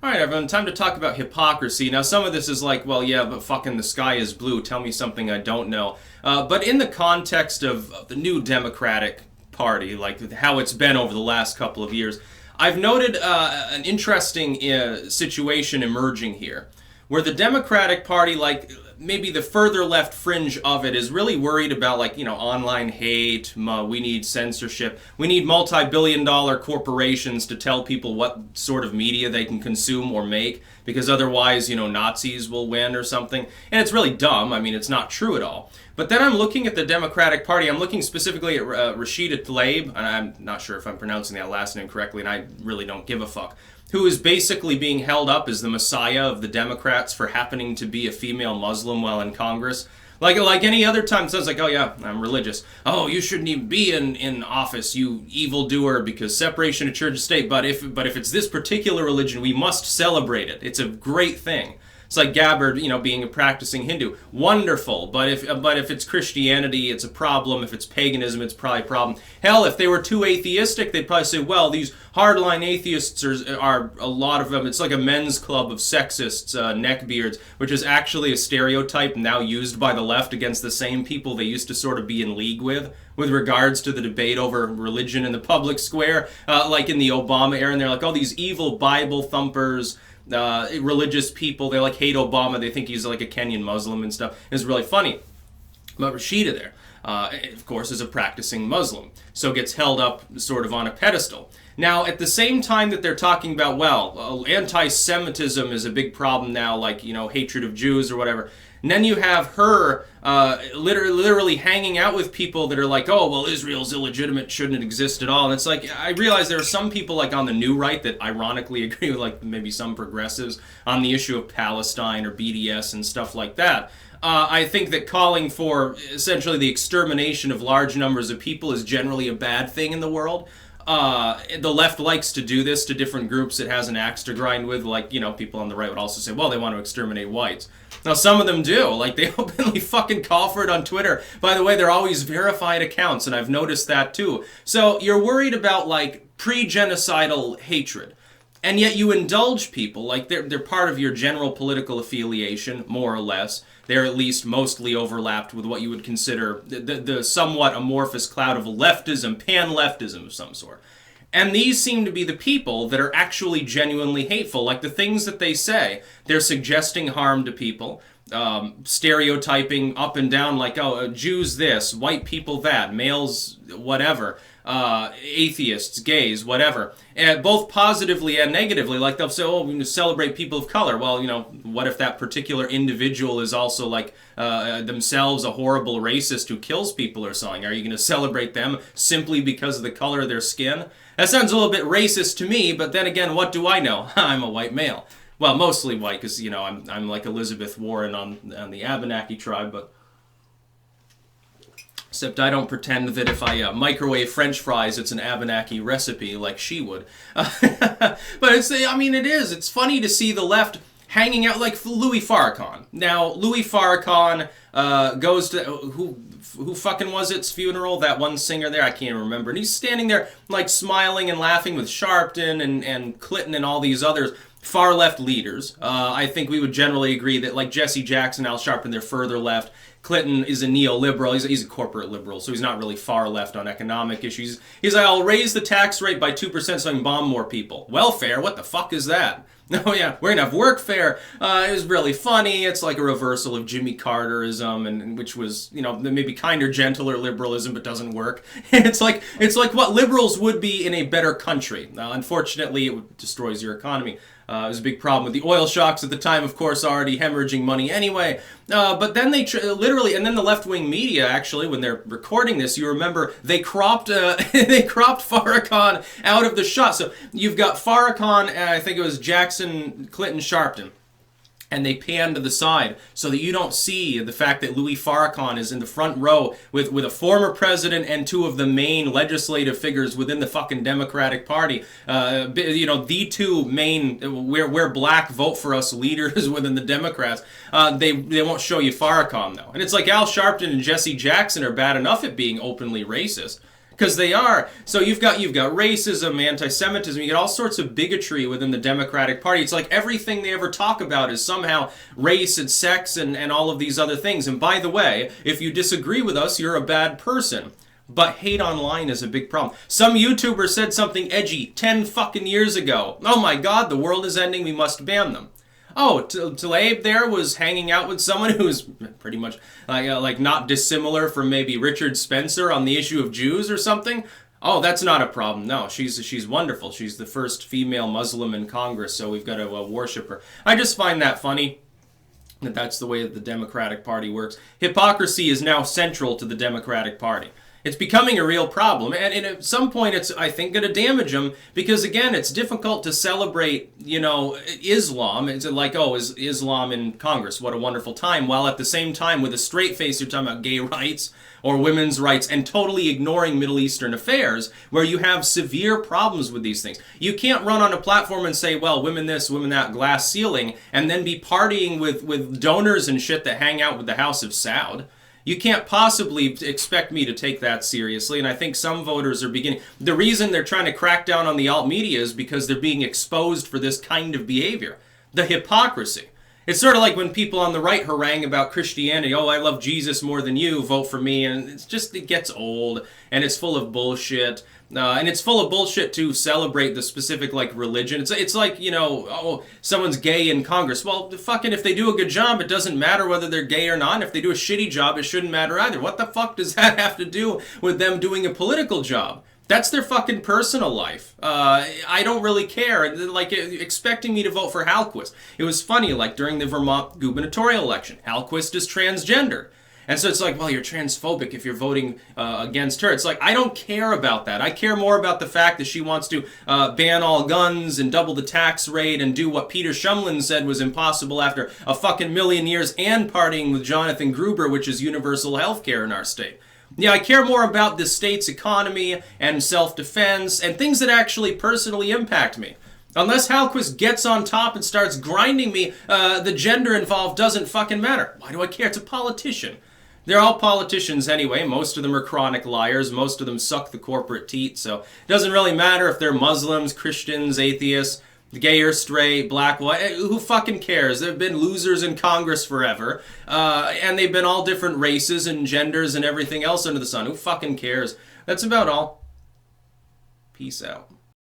All right, everyone, time to talk about hypocrisy. Now, some of this is like, well, yeah, but fucking the sky is blue. Tell me something I don't know. But in the context of the new Democratic Party, like how it's been over the last couple of years, I've noted an interesting situation emerging here, where the Democratic Party, like maybe the further left fringe of it, is really worried about, like, online hate. We need censorship. We need multi-billion-dollar corporations to tell people what sort of media they can consume or make, because otherwise, Nazis will win or something. And it's really dumb. I mean, it's not true at all. But then I'm looking at the Democratic Party. I'm looking specifically at Rashida Tlaib, and I'm not sure if I'm pronouncing that last name correctly, and I really don't give a fuck, who is basically being held up as the messiah of the Democrats for happening to be a female Muslim while in Congress. Like any other time, it sounds like, oh yeah, I'm religious. Oh, you shouldn't even be in office, you evildoer, because separation of church and state. But if it's this particular religion, we must celebrate it. It's a great thing. It's like Gabbard, being a practicing Hindu. Wonderful. But if it's Christianity, it's a problem. If it's paganism, it's probably a problem. Hell, if they were too atheistic, they'd probably say, well, these hardline atheists are a lot of them. It's like a men's club of sexists, neckbeards, which is actually a stereotype now used by the left against the same people they used to sort of be in league with regards to the debate over religion in the public square, like in the Obama era. And they're like, oh, these evil Bible thumpers, religious people, they hate Obama, they think he's like a Kenyan Muslim and stuff. It's really funny. But Rashida there, of course, is a practicing Muslim, so gets held up sort of on a pedestal. Now, at the same time that they're talking about, well, anti-Semitism is a big problem now, like, hatred of Jews or whatever, and then you have her literally hanging out with people that are like, oh, well, Israel's illegitimate, shouldn't exist at all. And it's like, I realize there are some people like on the new right that ironically agree with like maybe some progressives on the issue of Palestine or BDS and stuff like that. I think that calling for essentially the extermination of large numbers of people is generally a bad thing in the world. The left likes to do this to different groups it has an axe to grind with, like, people on the right would also say, well, they want to exterminate whites. Now, some of them do. Like, they openly fucking call for it on Twitter. By the way, they're always verified accounts, and I've noticed that too. So you're worried about, like, pre-genocidal hatred. And yet you indulge people, like they're part of your general political affiliation, more or less. They're at least mostly overlapped with what you would consider the somewhat amorphous cloud of leftism, pan-leftism of some sort. And these seem to be the people that are actually genuinely hateful. Like the things that they say, they're suggesting harm to people, stereotyping up and down like, oh, Jews this, white people that, males whatever, atheists, gays, whatever. And both positively and negatively. Like they'll say, oh, we celebrate people of color. Well, what if that particular individual is also like themselves a horrible racist who kills people or something? Are you going to celebrate them simply because of the color of their skin? That sounds a little bit racist to me, but then again, what do I know? I'm a white male. Well, mostly white, because, I'm like Elizabeth Warren on the Abenaki tribe, but except I don't pretend that if I microwave French fries, it's an Abenaki recipe like she would. But it's funny to see the left hanging out like Louis Farrakhan. Now, Louis Farrakhan goes to, who fucking was its funeral? That one singer there? I can't remember. And he's standing there like smiling and laughing with Sharpton and Clinton and all these others. Far left leaders. I think we would generally agree that like Jesse Jackson, Al Sharpton, they're further left. Clinton is a neoliberal. He's a corporate liberal, so he's not really far left on economic issues. He's like, I'll raise the tax rate by 2% so I can bomb more people. Welfare? What the fuck is that? Oh yeah, we're gonna have workfare. It was really funny. It's like a reversal of Jimmy Carterism, and which was, maybe kinder, gentler liberalism, but doesn't work. It's like what liberals would be in a better country. Unfortunately, it destroys your economy. It was a big problem with the oil shocks at the time, of course, already hemorrhaging money anyway. But then they literally, and then the Leftwing Media, actually, when they're recording this, you remember they cropped Farrakhan out of the shot. So you've got Farrakhan, and I think it was Jackson, Clinton, Sharpton. And they pan to the side so that you don't see the fact that Louis Farrakhan is in the front row with a former president and two of the main legislative figures within the fucking Democratic Party. The two main, we're black, vote for us leaders within the Democrats. They won't show you Farrakhan, though. And it's like Al Sharpton and Jesse Jackson are bad enough at being openly racist. Because they are. So you've got racism, anti-Semitism, you get all sorts of bigotry within the Democratic Party. It's like everything they ever talk about is somehow race and sex and all of these other things. And by the way, if you disagree with us, you're a bad person. But hate online is a big problem. Some YouTuber said something edgy 10 fucking years ago. Oh my god, the world is ending, we must ban them. Oh, Tlaib there was hanging out with someone who's pretty much like not dissimilar from maybe Richard Spencer on the issue of Jews or something. Oh, that's not a problem. No, she's wonderful. She's the first female Muslim in Congress, so we've got to worship her. I just find that funny. That's the way that the Democratic Party works. Hypocrisy is now central to the Democratic Party. It's becoming a real problem, and at some point it's, I think, going to damage them, because again, it's difficult to celebrate, Islam. It's like, oh, is Islam in Congress? What a wonderful time. While at the same time, with a straight face, you're talking about gay rights or women's rights and totally ignoring Middle Eastern affairs, where you have severe problems with these things. You can't run on a platform and say, well, women this, women that, glass ceiling, and then be partying with donors and shit that hang out with the House of Saud. You can't possibly expect me to take that seriously, and I think some voters are beginning. The reason they're trying to crack down on the alt media is because they're being exposed for this kind of behavior. The hypocrisy. It's sort of like when people on the right harangue about Christianity. Oh, I love Jesus more than you, vote for me. And it gets old, and it's full of bullshit. And it's full of bullshit to celebrate the specific, religion. It's like, oh, someone's gay in Congress. Well, fucking, if they do a good job, it doesn't matter whether they're gay or not. And if they do a shitty job, it shouldn't matter either. What the fuck does that have to do with them doing a political job? That's their fucking personal life. I don't really care. Expecting me to vote for Hallquist. It was funny, during the Vermont gubernatorial election, Hallquist is transgender. And so it's like, well, you're transphobic if you're voting against her. It's like, I don't care about that. I care more about the fact that she wants to ban all guns and double the tax rate and do what Peter Shumlin said was impossible after a fucking million years, and partying with Jonathan Gruber, which is universal health care in our state. Yeah, I care more about the state's economy and self-defense and things that actually personally impact me. Unless Hallquist gets on top and starts grinding me, the gender involved doesn't fucking matter. Why do I care? It's a politician. They're all politicians anyway. Most of them are chronic liars. Most of them suck the corporate teat. So it doesn't really matter if they're Muslims, Christians, atheists, gay or straight, black, white. Who fucking cares? They've been losers in Congress forever. And they've been all different races and genders and everything else under the sun. Who fucking cares? That's about all. Peace out.